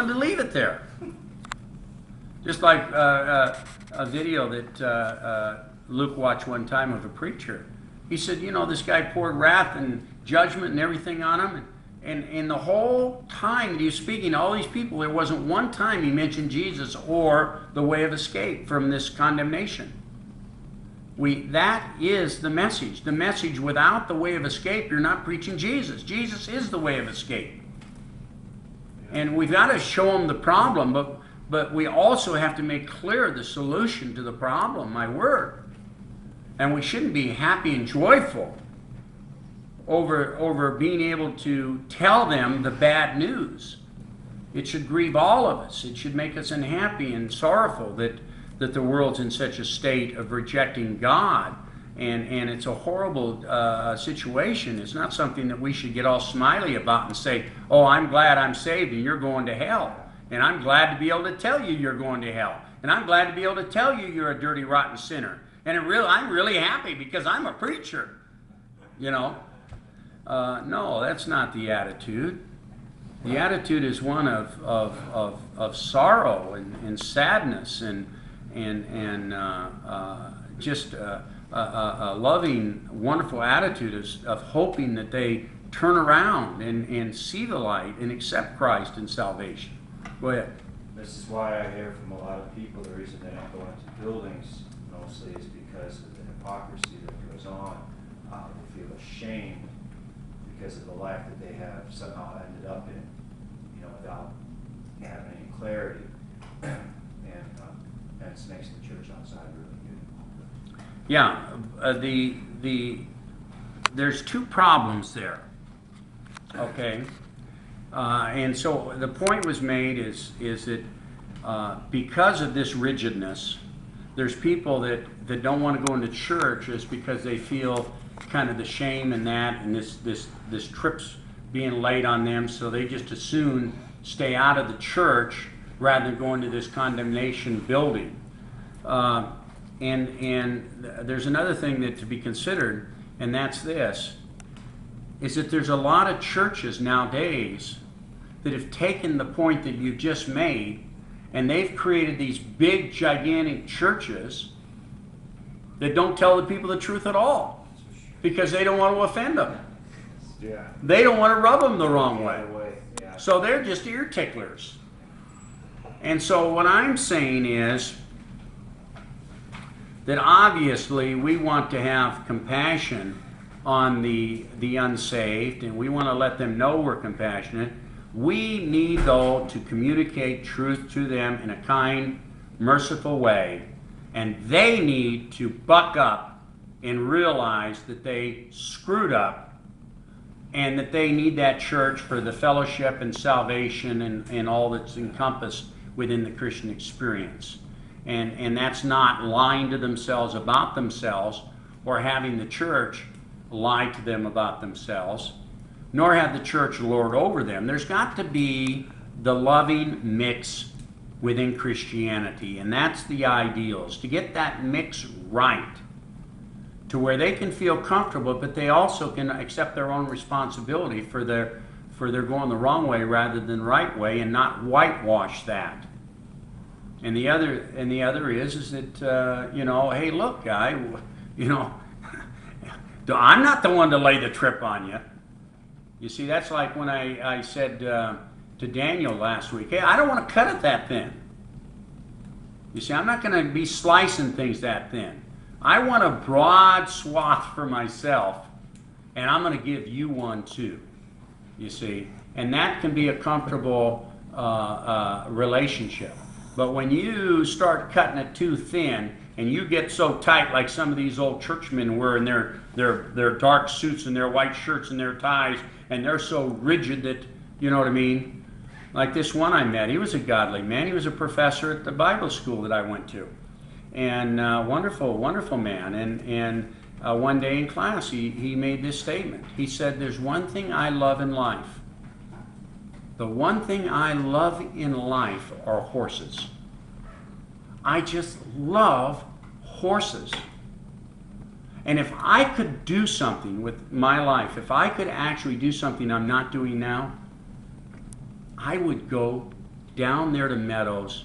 willing to leave it there. Just like a video that Luke watched one time of a preacher. He said, you know, this guy poured wrath and judgment and everything on him. And the whole time that he was speaking to all these people, there wasn't one time he mentioned Jesus or the way of escape from this condemnation. That is the message. The message, without the way of escape, you're not preaching Jesus. Jesus is the way of escape. And we've got to show them the problem, but we also have to make clear the solution to the problem, my word. And we shouldn't be happy and joyful over being able to tell them the bad news. It should grieve all of us. It should make us unhappy and sorrowful that the world's in such a state of rejecting God. And it's a horrible situation. It's not something that we should get all smiley about and say, oh, I'm glad I'm saved and you're going to hell. And I'm glad to be able to tell you you're going to hell. And I'm glad to be able to tell you you're a dirty, rotten sinner. And I'm really happy because I'm a preacher. You know? No, that's not the attitude. The attitude is one of sorrow and sadness and just a loving, wonderful attitude of hoping that they turn around and see the light and accept Christ and salvation. Go ahead. This is why I hear from a lot of people the reason they don't go into buildings mostly is because of the hypocrisy that goes on. They feel ashamed because of the life that they have somehow ended up in, you know, without having any clarity. And it makes the church outside really good. Yeah, there's two problems there. Okay, and so the point was made is that because of this rigidness, there's people that don't want to go into church just because they feel kind of the shame in that, and this trip's being laid on them, so they just as soon stay out of the church rather than go into this condemnation building. And there's another thing that to be considered, and that's this, is that there's a lot of churches nowadays that have taken the point that you just made, and they've created these big, gigantic churches that don't tell the people the truth at all because they don't want to offend them. Yeah. They don't want to rub them the wrong way. Yeah. So they're just ear ticklers. And so what I'm saying is that obviously we want to have compassion on the unsaved, and we want to let them know we're compassionate. We need, though, to communicate truth to them in a kind, merciful way, and they need to buck up and realize that they screwed up and that they need that church for the fellowship and salvation and all that's encompassed within the Christian experience. And that's not lying to themselves about themselves or having the church lie to them about themselves, nor have the church lord over them. There's got to be the loving mix within Christianity, and that's the ideal, is to get that mix right to where they can feel comfortable, but they also can accept their own responsibility for their going the wrong way rather than right way, and not whitewash that. And the other is that you know, hey, look, guy, you know, I'm not the one to lay the trip on you. You see, that's like when I said to Daniel last week, hey, I don't want to cut it that thin. You see, I'm not going to be slicing things that thin. I want a broad swath for myself, and I'm going to give you one too. You see, and that can be a comfortable relationship. But when you start cutting it too thin, and you get so tight like some of these old churchmen were in their dark suits and their white shirts and their ties, and they're so rigid that, you know what I mean? Like this one I met, he was a godly man. He was a professor at the Bible school that I went to. And wonderful, wonderful man. And one day in class, he made this statement. He said, there's one thing I love in life. The one thing I love in life are horses. I just love horses. And if I could do something with my life, if I could actually do something I'm not doing now, I would go down there to Meadows,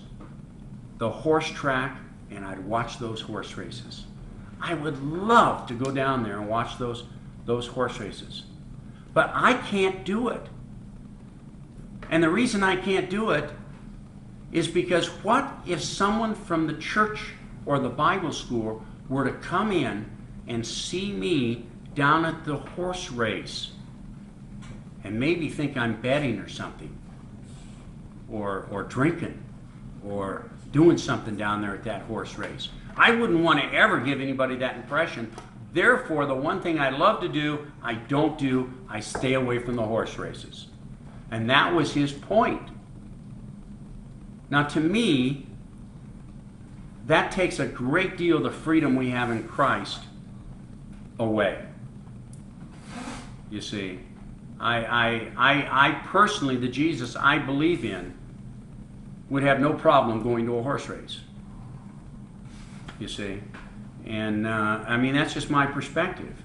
the horse track, and I'd watch those horse races. I would love to go down there and watch those horse races. But I can't do it. And the reason I can't do it is because what if someone from the church or the Bible school were to come in and see me down at the horse race and maybe think I'm betting or something, or drinking, or doing something down there at that horse race? I wouldn't want to ever give anybody that impression. Therefore, the one thing I love to do, I don't do. I stay away from the horse races. And that was his point. Now, to me, that takes a great deal of the freedom we have in Christ away. You see, I personally, the Jesus I believe in, would have no problem going to a horse race. You see, and I mean, that's just my perspective.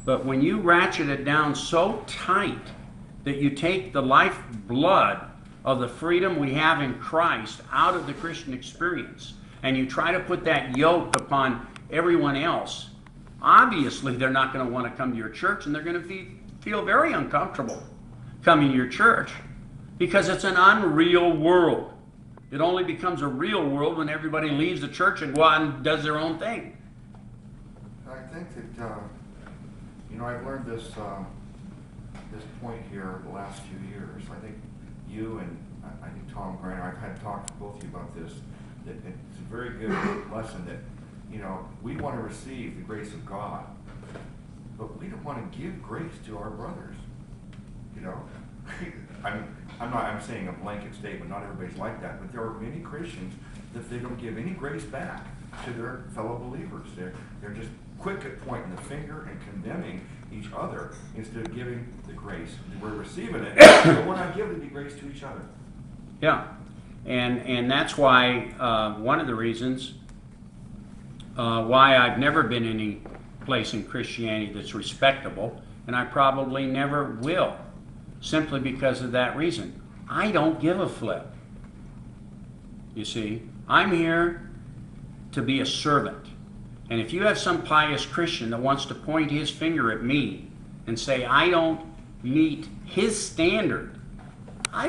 But when you ratchet it down so tight that you take the lifeblood of the freedom we have in Christ out of the Christian experience, and you try to put that yoke upon everyone else, obviously they're not going to want to come to your church, and they're going to feel very uncomfortable coming to your church, because it's an unreal world. It only becomes a real world when everybody leaves the church and goes out and does their own thing. I think that, I've learned this point here the last few years. I think you and I think Tom Grant, I've had talked to both of you about this, that it's a very good lesson that, we want to receive the grace of God, but we don't want to give grace to our brothers. I'm saying a blanket statement, not everybody's like that, but there are many Christians that they don't give any grace back to their fellow believers. They're just quick at pointing the finger and condemning each other instead of giving the grace. We're receiving it, but we're not giving the grace to each other. Yeah, and that's why one of the reasons why I've never been any place in Christianity that's respectable, and I probably never will, simply because of that reason. I don't give a flip. You see, I'm here to be a servant. And if you have some pious Christian that wants to point his finger at me and say I don't meet his standard, I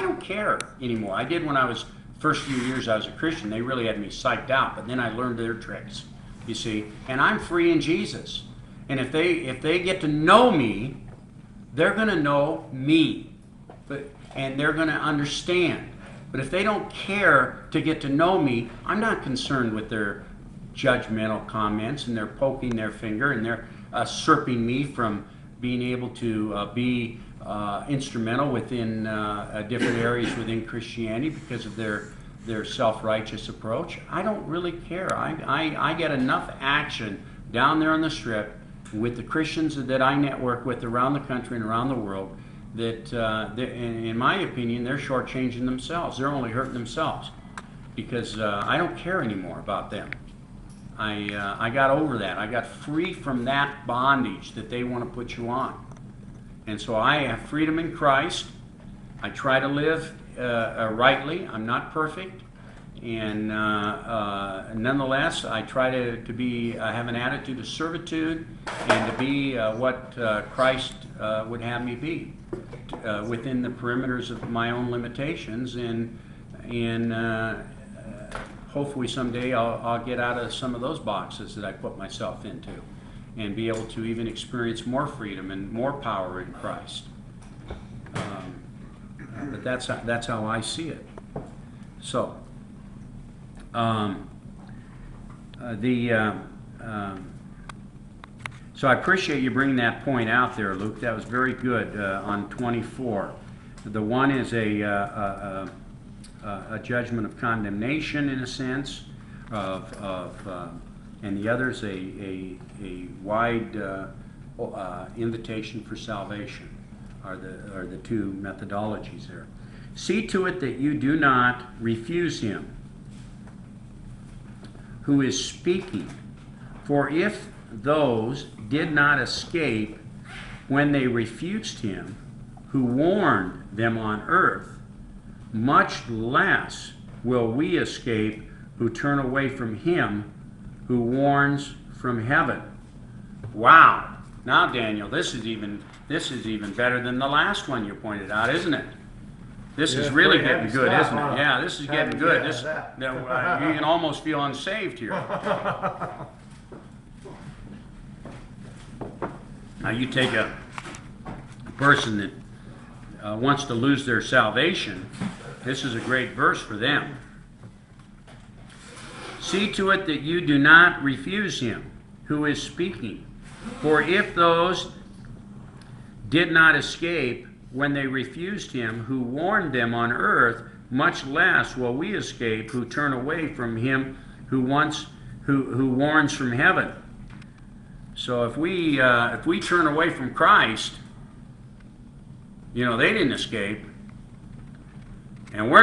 don't care anymore. I did when I was first few years I was a Christian. They really had me psyched out, but then I learned their tricks. You see, and I'm free in Jesus. And if they get to know me, they're going to know me, and they're going to understand. But if they don't care to get to know me, I'm not concerned with their judgmental comments, and they're poking their finger, and they're usurping me from being able to be instrumental within different areas within Christianity because of their self-righteous approach. I don't really care. I get enough action down there on the Strip with the Christians that I network with around the country and around the world that, in my opinion, they're shortchanging themselves. They're only hurting themselves because I don't care anymore about them. I got over that. I got free from that bondage that they want to put you on. And so I have freedom in Christ. I try to live rightly. I'm not perfect. And nonetheless, I try to be have an attitude of servitude and to be what Christ would have me be within the perimeters of my own limitations. And hopefully someday I'll get out of some of those boxes that I put myself into and be able to even experience more freedom and more power in Christ. But that's how I see it. So. So I appreciate you bringing that point out there, Luke. That was very good on 24. The one is a judgment of condemnation in a sense, and the other is a wide invitation for salvation. Are the two methodologies there. See to it that you do not refuse him who is speaking. For if those did not escape when they refused him who warned them on earth, much less will we escape who turn away from him who warns from heaven. Wow. Now, Daniel, this is even better than the last one you pointed out, isn't it? This is really pretty getting heavy good, stuff, isn't huh? it? Yeah, this is getting Heavy, good. yeah, This, that. you can almost feel unsaved here. Now, you take a person that wants to lose their salvation, this is a great verse for them. See to it that you do not refuse him who is speaking. For if those did not escape when they refused him who warned them on earth, much less will we escape who turn away from him who warns from heaven. So if we turn away from Christ, they didn't escape, and we're